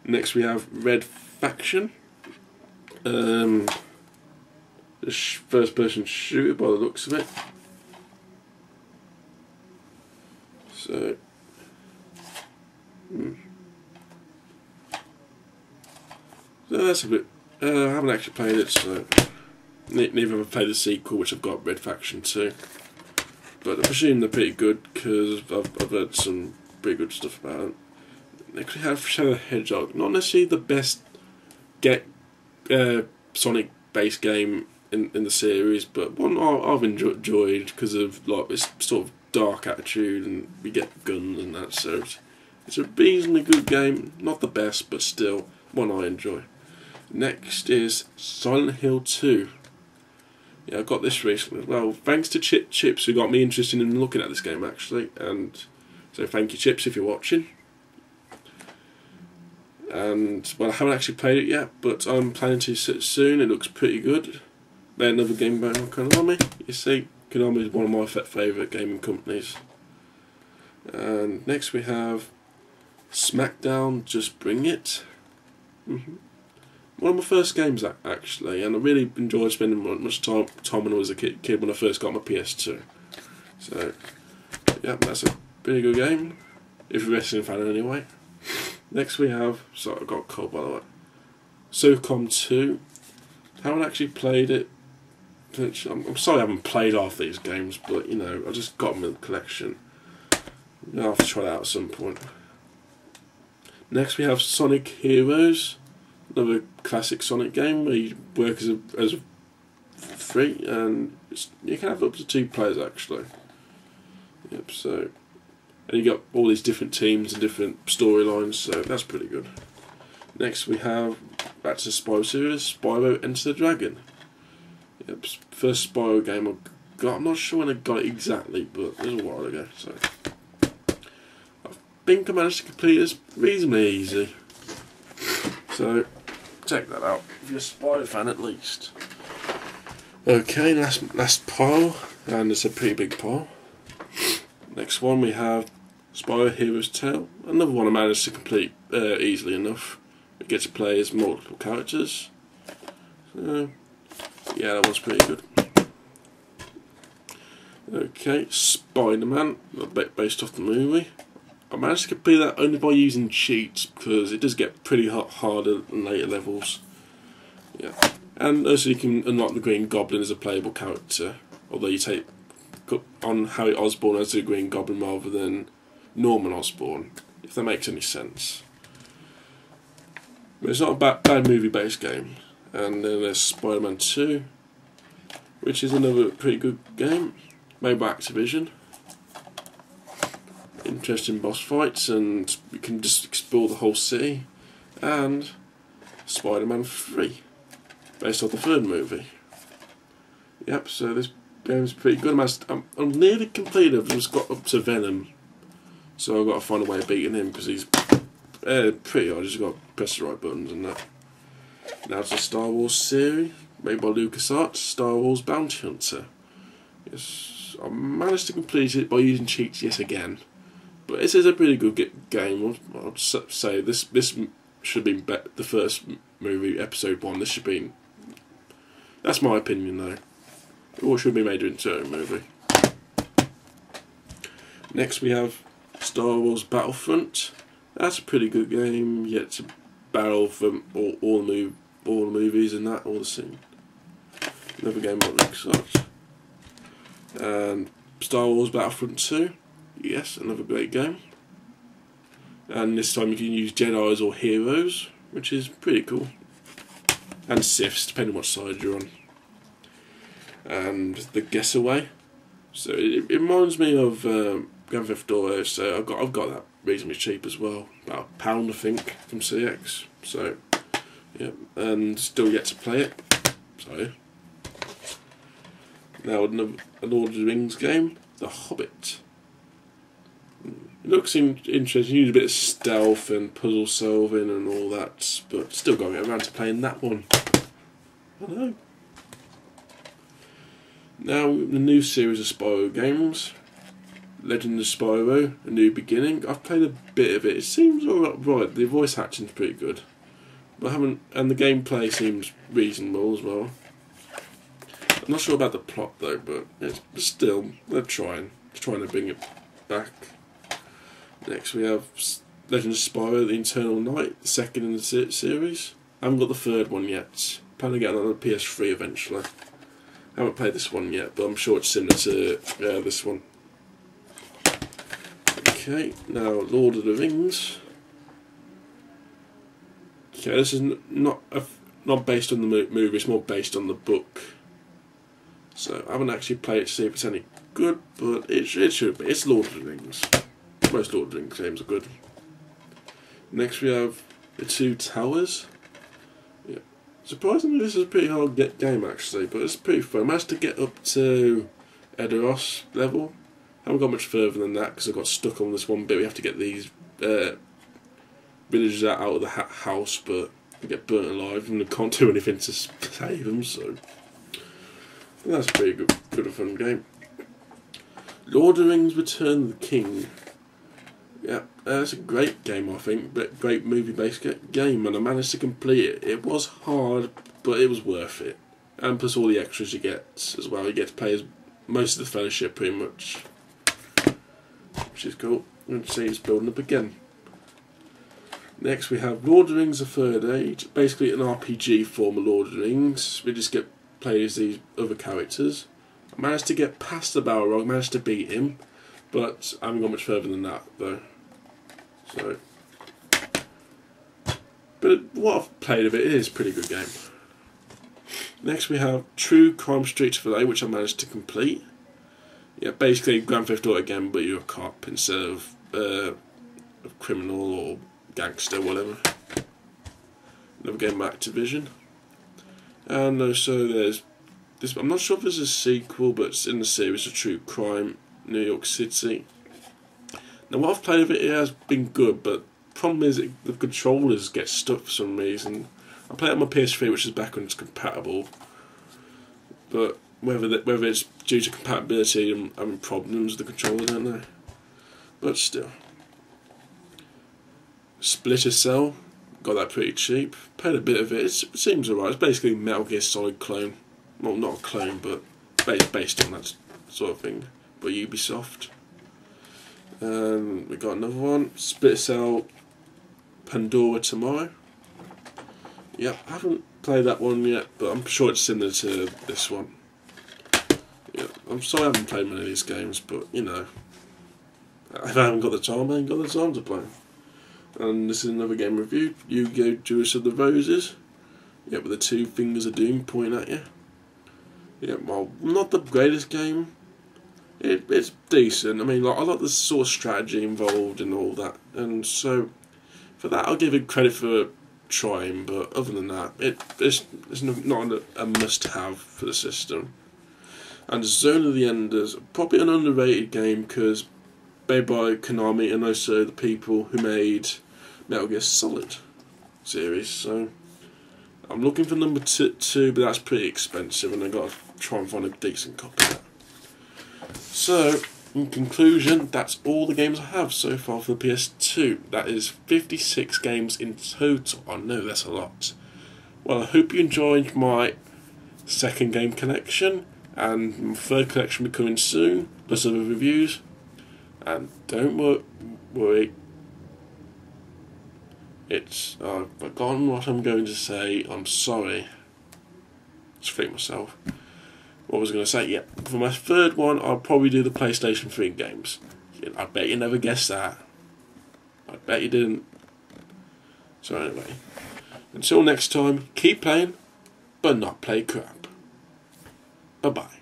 Next we have Red Faction. First person shooter by the looks of it. So, so that's a bit. I haven't actually played it, so neither have I played the sequel, which I've got, Red Faction 2. But I presume they're pretty good because I've heard some pretty good stuff about it. Next we have Shadow the Hedgehog. Not necessarily the best Sonic-based game in the series, but one I've enjoyed because of like this sort of dark attitude, and we get guns and that. So it's a reasonably good game. Not the best, but still one I enjoy. Next is Silent Hill 2. Yeah, I got this recently. Well, thanks to Chips, who got me interested in looking at this game actually, and so thank you, Chips, if you're watching. And well, I haven't actually played it yet, but I'm planning to soon. It looks pretty good. They're another game by Konami. You see, Konami is one of my favourite gaming companies. And next we have SmackDown Just Bring It. One of my first games actually, and I really enjoyed spending much time when I was a kid when I first got my PS2. So yeah, that's a pretty good game, if you're a wrestling fan anyway. Next we have, sorry I got cold by the way, SOCOM 2. I haven't actually played it. I'm sorry I haven't played half these games, but you know, I just got them in the collection. I'll have to try it out at some point. Next we have Sonic Heroes, another classic Sonic game where you work as a free, and you can have up to 2 players actually. Yep, so, and you got all these different teams and different storylines, so that's pretty good. Next we have, back to the Spyro series, Spyro Enter the Dragon. Yep, first Spyro game I got. I'm not sure when I got it exactly, but it was a while ago. So I think I managed to complete this reasonably easy. So check that out if you're a Spyro fan at least. Okay, last pile, and it's a pretty big pile. Next one we have Spyro Hero's Tale. Another one I managed to complete easily enough. We get to play as multiple characters. So yeah, that one's pretty good. Okay, Spider-Man, based off the movie. I managed to complete that only by using cheats because it does get pretty harder in later levels. Yeah, and also you can unlock the Green Goblin as a playable character, although you take on Harry Osborn as the Green Goblin rather than Norman Osborn, if that makes any sense. But it's not a bad movie-based game. And then there's Spider-Man 2, which is another pretty good game, made by Activision. Interesting boss fights, and you can just explore the whole city. And Spider-Man 3, based on the 3rd movie. Yep, so this game is pretty good. I'm nearly completed. I've just got up to Venom, so I've got to find a way of beating him because he's pretty hard. Just got to press the right buttons and that. Now it's a Star Wars series made by LucasArts, Star Wars Bounty Hunter. Yes, I managed to complete it by using cheats yet again, but this is a pretty good game. I'd say this should have been the first movie, episode 1. This should have been. That's my opinion though. Or should be made into a movie. Next we have Star Wars Battlefront. That's a pretty good game. Yet to battle from all the movies and that, all the scene. Another game that looks like. And Star Wars Battlefront 2. Yes, another great game. And this time you can use Jedis or heroes, which is pretty cool. And Siths, depending on what side you're on. And the Getaway. So it reminds me of Grand Theft Auto. So I've got that reasonably cheap as well, about £1 I think from CX. So yeah, and still yet to play it. So now an Lord of the Rings game, The Hobbit. It looks interesting. You need a bit of stealth and puzzle solving and all that, but still got to get around to playing that one. I know. Now the new series of Spyro games. Legend of Spyro: A New Beginning. I've played a bit of it. It seems alright. The voice acting's pretty good, but I haven't, and the gameplay seems reasonable as well. I'm not sure about the plot though, but it's still they're trying to bring it back. Next we have Legend of Spyro: The Eternal Night, the second in the series. I haven't got the third one yet. Plan to get it on the PS3 eventually. I haven't played this one yet, but I'm sure it's similar to this one. Okay, now Lord of the Rings. Okay, this is not based on the movie, it's more based on the book. So I haven't actually played it to see if it's any good, but it should be. It's Lord of the Rings. Most Lord of the Rings games are good. Next we have The Two Towers. Yeah. Surprisingly, this is a pretty hard game actually, but it's pretty fun. I managed to get up to Edoros level. I haven't got much further than that because I got stuck on this one bit. We have to get these villagers out of the house, but they get burnt alive and they can't do anything to save them, so that's a pretty good a fun game. Lord of the Rings: Return of the King. Yeah, that's a great game, I think, but great movie-based game, and I managed to complete it. It was hard, but it was worth it. And plus all the extras you get as well. You get to play as most of the Fellowship pretty much, which is cool. And see it's building up again. Next we have Lord of the Rings: The Third Age. Basically an RPG form of Lord of the Rings. We just get played as these other characters. I managed to get past the Balrog, managed to beat him, but I haven't got much further than that though. So, but what I've played of it is a pretty good game. Next we have True Crime Streets Valet, which I managed to complete. Yeah, basically Grand Theft Auto again, but you're a cop instead of a criminal or gangster, whatever. Another game by Activision. And also there's this. I'm not sure if there's a sequel, but it's in the series of True Crime New York City. Now what I've played of it has been good, but the problem is the controllers get stuck for some reason. I play it on my PS3, which is backwards compatible, but whether it's due to compatibility, I'm having problems with the controller, I don't know. But still. Splinter Cell, got that pretty cheap. Played a bit of it. It seems alright. It's basically Metal Gear Solid clone. Well, not a clone, but based on that sort of thing. But Ubisoft. We got another one. Splinter Cell Pandora Tomorrow. Yep, I haven't played that one yet, but I'm sure it's similar to this one. Yeah, I'm sorry I haven't played many of these games, but you know, if I haven't got the time, I ain't got the time to play. And this is another game review. Yu-Gi-Oh! Jewels of the Roses. Yeah, with the two fingers of doom pointing at you. Yeah, well, not the greatest game. It's decent. I mean, like, I like the sort of strategy involved and all that, and so for that I'll give it credit for trying. But other than that, it's not a must-have for the system. And Zone of the Enders, probably an underrated game because made by Konami and also the people who made Metal Gear Solid series. So I'm looking for number two, but that's pretty expensive, and I've got to try and find a decent copy of that. So, in conclusion, that's all the games I have so far for the PS2. That is 56 games in total. I know that's a lot. Well, I hope you enjoyed my second game collection, and my third collection will be coming soon, plus other reviews. And don't worry, I've forgotten what I'm going to say. I'm sorry. Just think myself. What was I going to say? Yeah, for my third one, I'll probably do the PlayStation 3 games. I bet you never guessed that. I bet you didn't. So anyway, until next time, keep playing, but not play crap. Bye bye.